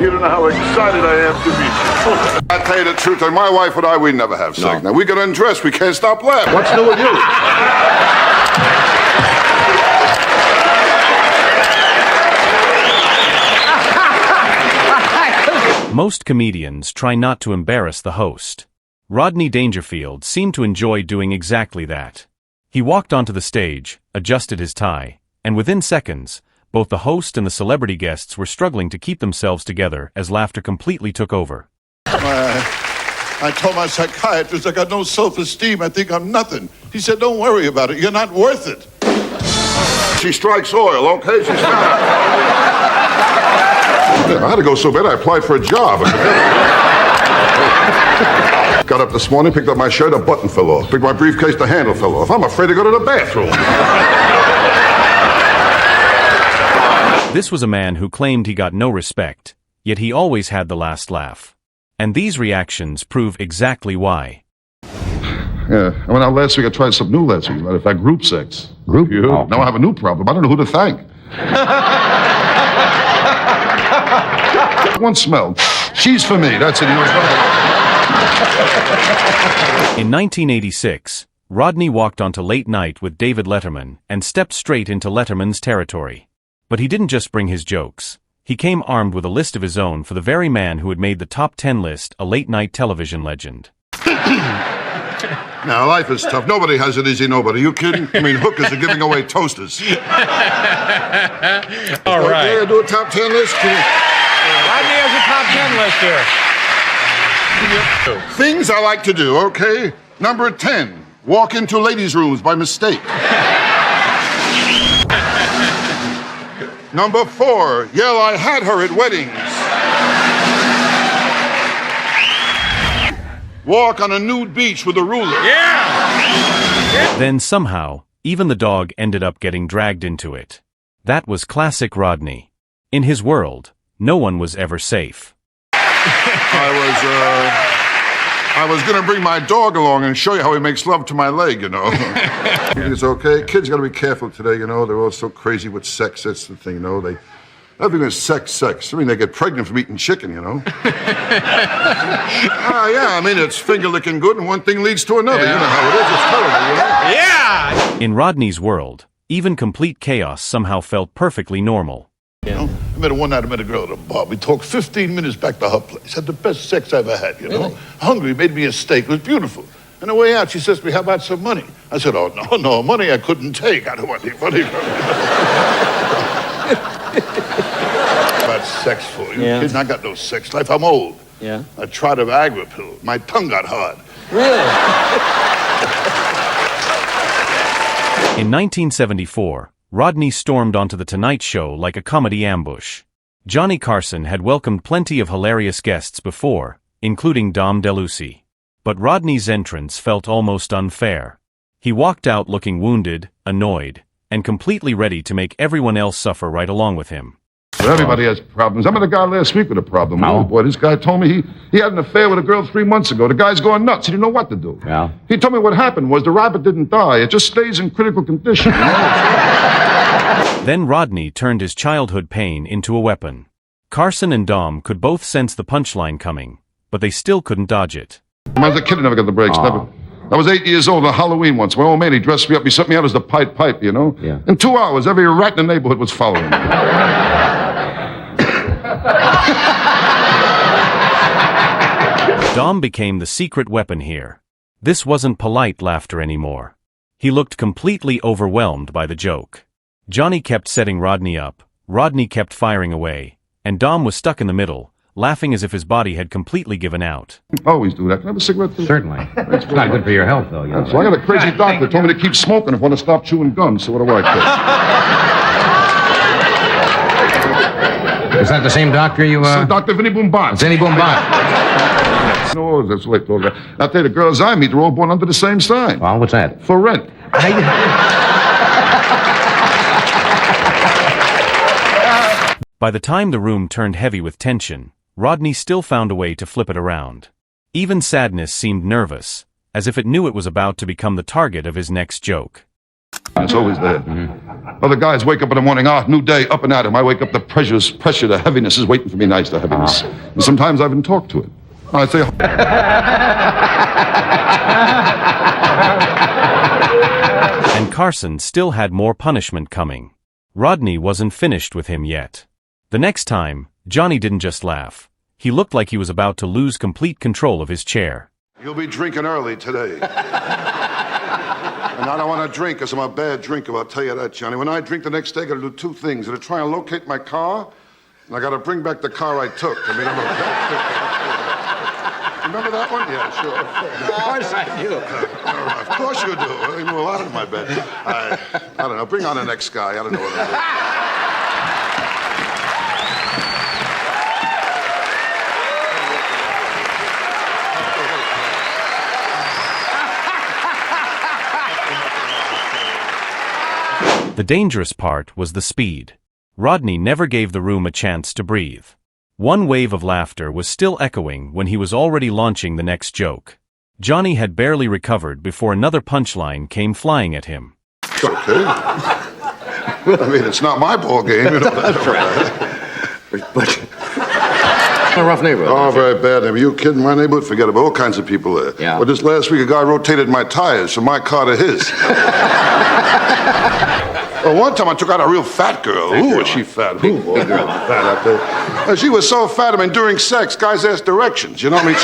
You don't know how excited I am to meet you. I tell you the truth, and my wife and I, we never have sex. Now, we get undressed, we can't stop laughing. What's new with you? Most comedians try not to embarrass the host. Rodney Dangerfield seemed to enjoy doing exactly that. He walked onto the stage, adjusted his tie, and within seconds, both the host and the celebrity guests were struggling to keep themselves together as laughter completely took over. I told my psychiatrist I got no self-esteem. I think I'm nothing. He said, don't worry about it. You're not worth it. She strikes oil, okay? She's not. I had to go so bad I applied for a job. Got up this morning, picked up my shirt, a button fell off. Picked my briefcase, the handle fell off. I'm afraid to go to the bathroom. This was a man who claimed he got no respect, yet he always had the last laugh. And these reactions prove exactly why. Yeah, I went out last week. I tried something new last week. Matter of fact, group sex. Group? You? Oh. Now I have a new problem. I don't know who to thank. One smell. She's for me. That's it. In 1986, Rodney walked onto Late Night with David Letterman and stepped straight into Letterman's territory. But he didn't just bring his jokes. He came armed with a list of his own for the very man who had made the top 10 list a late-night television legend. Now, life is tough. Nobody has it easy, nobody. You kidding? I mean, hookers are giving away toasters. All right. Okay, do a top 10 list. Rodney has a top 10 list here. Things I like to do, okay? Number 10, walk into ladies' rooms by mistake. Number 4, yell, I had her at weddings. Walk on a nude beach with a ruler. Yeah! Then somehow, even the dog ended up getting dragged into it. That was classic Rodney. In his world, no one was ever safe. I was gonna bring my dog along and show you how he makes love to my leg, you know. It's okay. Kids gotta be careful today, you know. They're all so crazy with sex. That's the thing, you know. Everything is sex. I mean, they get pregnant from eating chicken, you know. Yeah, I mean, it's finger-licking good and one thing leads to another. Yeah. You know how it is. It's terrible, you know. Yeah! In Rodney's world, even complete chaos somehow felt perfectly normal. You know, I met a girl at a bar. We talked 15 minutes back to her place. Had the best sex I ever had, you know. Really? Hungry, made me a steak. It was beautiful. On the way out, she says to me, how about some money? I said, oh, no, money I couldn't take. I don't want any money from you. About sex for you. Yeah. Kidding, I got no sex life. I'm old. Yeah. I tried a Viagra pill. My tongue got hard. Really? In 1974, Rodney stormed onto The Tonight Show like a comedy ambush. Johnny Carson had welcomed plenty of hilarious guests before, including Dom DeLuise. But Rodney's entrance felt almost unfair. He walked out looking wounded, annoyed, and completely ready to make everyone else suffer right along with him. But everybody has problems. I met a guy last week with a problem. How? Oh, boy, this guy told me he had an affair with a girl 3 months ago. The guy's going nuts. He didn't know what to do. Yeah. He told me what happened was the rabbit didn't die. It just stays in critical condition. You know? Then Rodney turned his childhood pain into a weapon. Carson and Dom could both sense the punchline coming, but they still couldn't dodge it. When I was a kid, I never got the breaks. Never. I was 8 years old on Halloween once. My old man, he dressed me up. He set me out as the Pied Pipe, you know? Yeah. In 2 hours, every rat in the neighborhood was following me. Dom became the secret weapon here. This wasn't polite laughter anymore. He looked completely overwhelmed by the joke. Johnny kept setting Rodney up, Rodney kept firing away, and Dom was stuck in the middle, laughing as if his body had completely given out. Always do that. Can I have a cigarette, too? Certainly. It's not good for your health, though. You know. So I got a crazy doctor told me to keep smoking if I want to stop chewing gum. So what do I take? Is that the same doctor you, Dr. Vinny Boombat. Vinny Boombat. No, that's what I told her. I'll tell you, the girls I meet, they're all born under the same sign. Well, what's that? For rent. By the time the room turned heavy with tension, Rodney still found a way to flip it around. Even sadness seemed nervous, as if it knew it was about to become the target of his next joke. It's always there. Other guys wake up in the morning, new day, up and at 'em. I wake up, the pressure, the heaviness is waiting for me. Nice, the heaviness. And sometimes I even talk to it. I say, And Carson still had more punishment coming. Rodney wasn't finished with him yet. The next time, Johnny didn't just laugh. He looked like he was about to lose complete control of his chair. you'll be drinking early today. And I don't want to drink because I'm a bad drinker, I'll tell you that, Johnny. When I drink the next day, I got to do two things. I got to try and locate my car, and I got to bring back the car I took. I mean, I'm a bad drinker. Remember that one? Yeah, sure. Of course I do. Of course you do. You know a lot of my bed. I don't know. Bring on the next guy. I don't know what it is. The dangerous part was the speed. Rodney never gave the room a chance to breathe. One wave of laughter was still echoing when he was already launching the next joke. Johnny had barely recovered before another punchline came flying at him. It's okay. I mean, it's not my ball game. You know, that's But a rough neighborhood. Oh, very bad. Are you kidding? My neighborhood? Forget about all kinds of people there. Yeah. But this last week, a guy rotated my tires from my car to his. Well, one time I took out a real fat girl. Ooh, was she fat? Ooh, boy, big girl. Fat out there. She was so fat, I mean, during sex, guys asked directions. You know what I mean?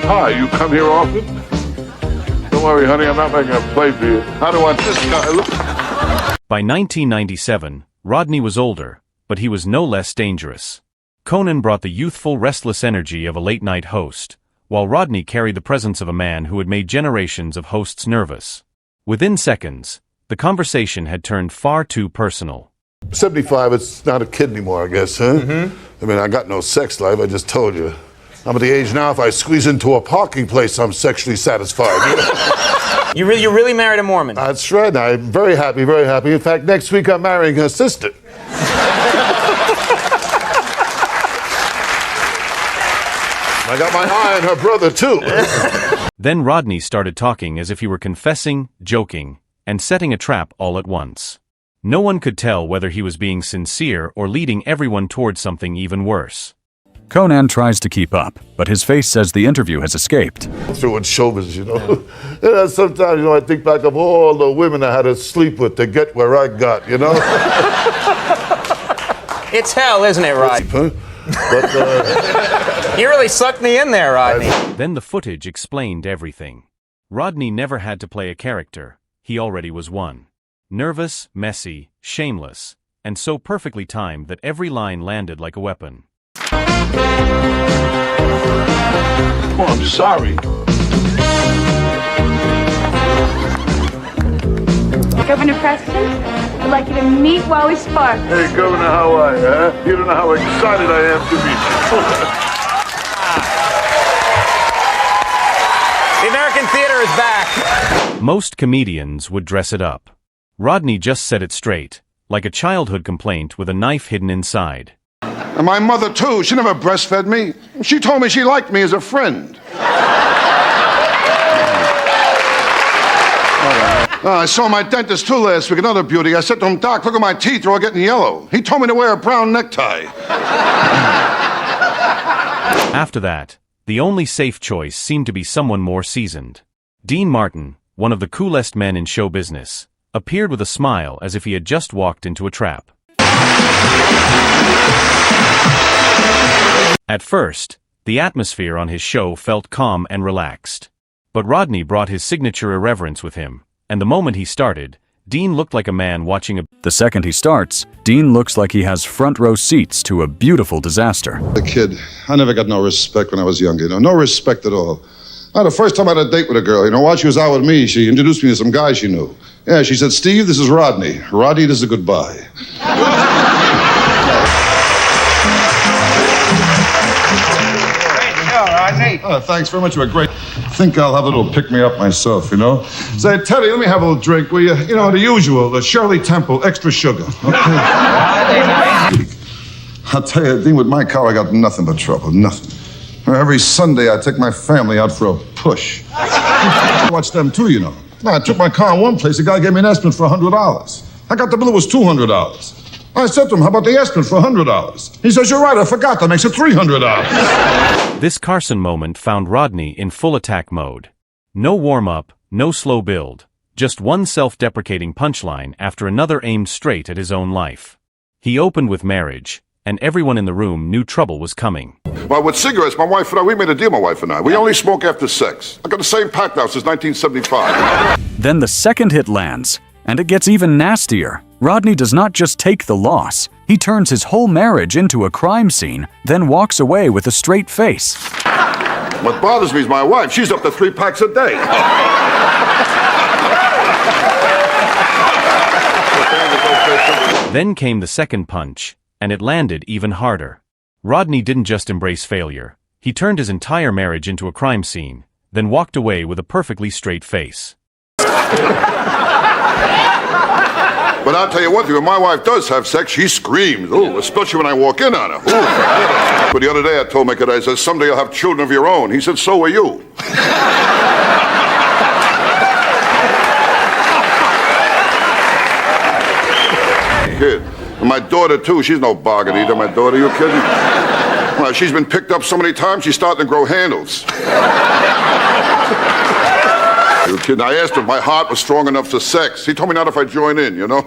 Hi, you come here often? Don't worry, honey, I'm not making a play for you. How do I want this guy? Look. By 1997, Rodney was older, but he was no less dangerous. Conan brought the youthful, restless energy of a late-night host, while Rodney carried the presence of a man who had made generations of hosts nervous. Within seconds, the conversation had turned far too personal. 75, it's not a kid anymore, I guess, huh? I mean, I got no sex life, I just told you. I'm at the age now, if I squeeze into a parking place, I'm sexually satisfied. You really married a Mormon? That's right, I'm very happy, very happy. In fact, next week I'm marrying her sister. I got my eye on her brother, too. Then Rodney started talking as if he were confessing, joking, and setting a trap all at once. No one could tell whether he was being sincere or leading everyone towards something even worse. Conan tries to keep up, but his face says the interview has escaped. Through in showbiz, you know. Yeah, sometimes, you know, I think back of all the women I had to sleep with to get where I got, you know. It's hell, isn't it, Rodney? Huh? But, You really sucked me in there, Rodney. Then the footage explained everything. Rodney never had to play a character. He already was one. Nervous, messy, shameless, and so perfectly timed that every line landed like a weapon. oh, I'm sorry. Governor Preston, I'd like you to meet while we spark. Hey, Governor, how are you, huh? You don't know how excited I am to meet you. The American theater is back. Most comedians would dress it up. Rodney just said it straight, like a childhood complaint with a knife hidden inside. And my mother, too, she never breastfed me. She told me she liked me as a friend. I saw my dentist, too, last week, another beauty. I said to him, Doc, look at my teeth, they're all getting yellow. He told me to wear a brown necktie. After that, the only safe choice seemed to be someone more seasoned. Dean Martin, one of the coolest men in show business, appeared with a smile as if he had just walked into a trap. At first, the atmosphere on his show felt calm and relaxed. But Rodney brought his signature irreverence with him, and the moment he started, Dean looked like a man watching a... The second he starts, Dean looks like he has front row seats to a beautiful disaster. The kid, I never got no respect when I was younger, you know, no respect at all. The first time I had a date with a girl, you know, while she was out with me, she introduced me to some guy she knew. Yeah, she said, Steve, this is Rodney. Rodney, this is a goodbye. Rodney. Oh, thanks very much. You were great. I think I'll have a little pick-me-up myself, you know. Say, Teddy, let me have a little drink, will you? You know, the usual, the Shirley Temple, extra sugar. Okay? I'll tell you, Dean, with my car, I got nothing but trouble, nothing. Every Sunday, I take my family out for a push. I watch them, too, you know. No, I took my car in one place. The guy gave me an estimate for $100. I got the bill, it was $200. I said to him, how about the estimate for $100? He says, you're right, I forgot, that makes it $300. This Carson moment found Rodney in full attack mode. No warm-up, no slow build, just one self-deprecating punchline after another aimed straight at his own life. He opened with marriage, and everyone in the room knew trouble was coming. Well, with cigarettes, my wife and I, we made a deal, my wife and I. We only smoke after sex. I got the same pack now since 1975. Then the second hit lands, and it gets even nastier. Rodney does not just take the loss, he turns his whole marriage into a crime scene, then walks away with a straight face. What bothers me is my wife. She's up to 3 packs a day. Then came the second punch, and it landed even harder. Rodney didn't just embrace failure. He turned his entire marriage into a crime scene, then walked away with a perfectly straight face. But I'll tell you one thing, when my wife does have sex, she screams. Ooh, especially when I walk in on her. Ooh. But the other day I told my kid, I said, someday you'll have children of your own. He said, so will you. Kid. And my daughter, too, she's no bargain either, my daughter, you kidding? Well, she's been picked up so many times, she's starting to grow handles. You kidding? I asked him if my heart was strong enough for sex. He told me not if I join in, you know?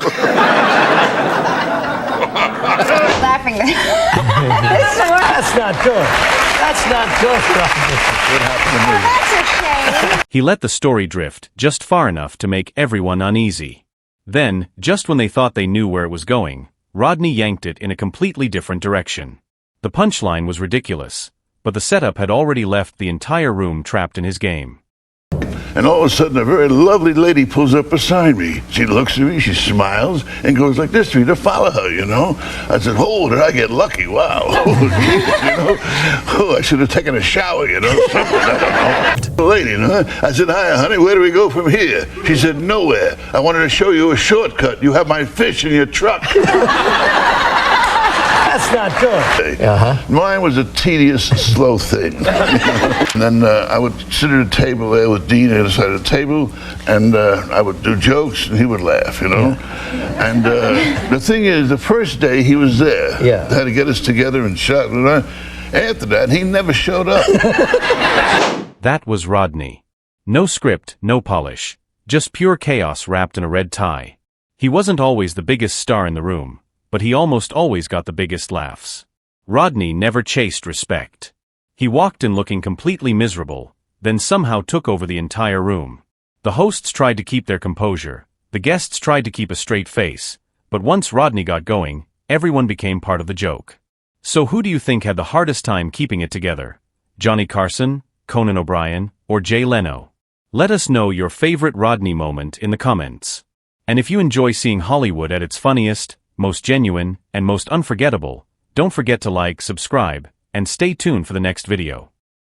Laughing. That's not good. That's not good, Rodney. What happened to me? That's a shame. He let the story drift just far enough to make everyone uneasy. Then, just when they thought they knew where it was going, Rodney yanked it in a completely different direction. The punchline was ridiculous, but the setup had already left the entire room trapped in his game. And all of a sudden, a very lovely lady pulls up beside me. She looks at me, she smiles, and goes like this to me to follow her, you know. I said, oh, did I get lucky? Wow. Oh, geez, you know. Oh, I should have taken a shower, you know. Something, I don't know. The lady, you know. I said, hi, honey, where do we go from here? She said, nowhere. I wanted to show you a shortcut. You have my fish in your truck. That's not good. Mine was a tedious, slow thing. And then I would sit at a table there with Dean on the other side of the table, and I would do jokes, and he would laugh, you know. And the thing is, the first day he was there. Yeah. They had to get us together and shot. And after that, he never showed up. That was Rodney. No script, no polish. Just pure chaos wrapped in a red tie. He wasn't always the biggest star in the room, but he almost always got the biggest laughs. Rodney never chased respect. He walked in looking completely miserable, then somehow took over the entire room. The hosts tried to keep their composure, the guests tried to keep a straight face, but once Rodney got going, everyone became part of the joke. So who do you think had the hardest time keeping it together? Johnny Carson, Conan O'Brien, or Jay Leno? Let us know your favorite Rodney moment in the comments. And if you enjoy seeing Hollywood at its funniest, most genuine, and most unforgettable, don't forget to like, subscribe, and stay tuned for the next video.